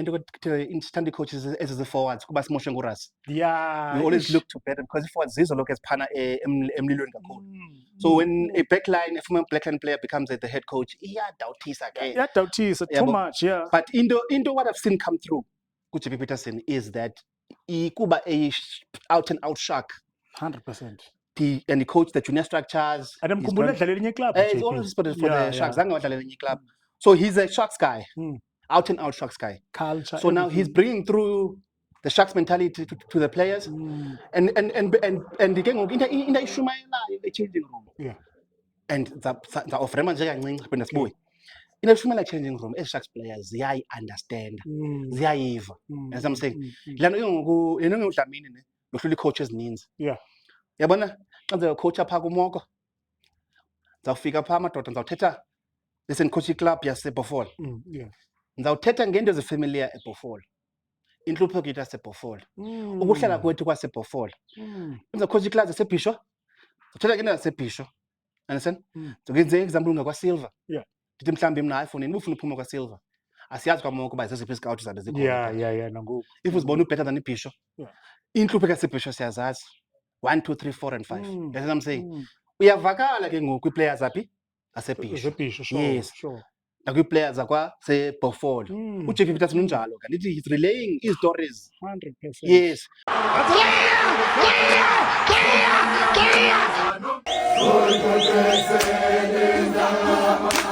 into instant coaches as the forwards kuba simoshe nguRuss. Yeah. We always ish. look to better because forwards zizo lokho eziphana emlilweni kakhulu. Mm, So when a former backline player becomes the head coach, iyadawuthisa ke. iyadawuthisa too Yabo. much, yeah. But into what I've seen come through kuJP Peterson is that kuba a out and out shark. 100%. And he coached the junior structures. And I'm He's elinye club. he's always spotted for the Sharks. Yeah. Zange wadlalela enye club. So he's a Sharks guy. Out and out Sharks guy. Culture. So now he's bringing through the Sharks mentality to the players. And ke ngoku into ayishumayelayo e-changing room. Yeah. And the ofrema nje kancinci phinde sibuye. Into ayishumayela changing room Sharks players ziyayi-understand. Ziyayiva. As I'm saying. Lana ke ngoku yena ngodlamini ne yohlula i-coach ezininzi. Yeah. Yabona xa ndizocoacha phaa kumoko ndizawufika phaa amadoda ndizawuthetha listen coach club yaseBhofolo. Yeah. Ndizawuthetha ngento ezifamiliar eBhofolo. Intlupheko yethu yaseBhofolo. Ukuhlala kwethu kwaseBhofolo. Ndizocoach club yaseBhisho. Ndithetha ngento yaseBhisho. Understand? Ndizokwenza example ngakwaSilver. Yeah. Ndithi mhlawumbi mna iPhone ubufuna uphuma kwaSilver. Asiyazi kwamoko uba zeziphi izikawuthi zabe zikhona. Yeah, nangoku. If uzibona better than iBhisho. Yeah. Intlupheko yaseBhisho siyazazi. 1 2 3 4 and 5. That's what I'm saying. Uyavakala ke ngoku players aphi asebhisho. Sure. Yes. Sure. Nakwi-players akwaseBhofolo. uJP Peterson unjalo kanti ithi he's relaying his stories. 100%. Yes. Clear!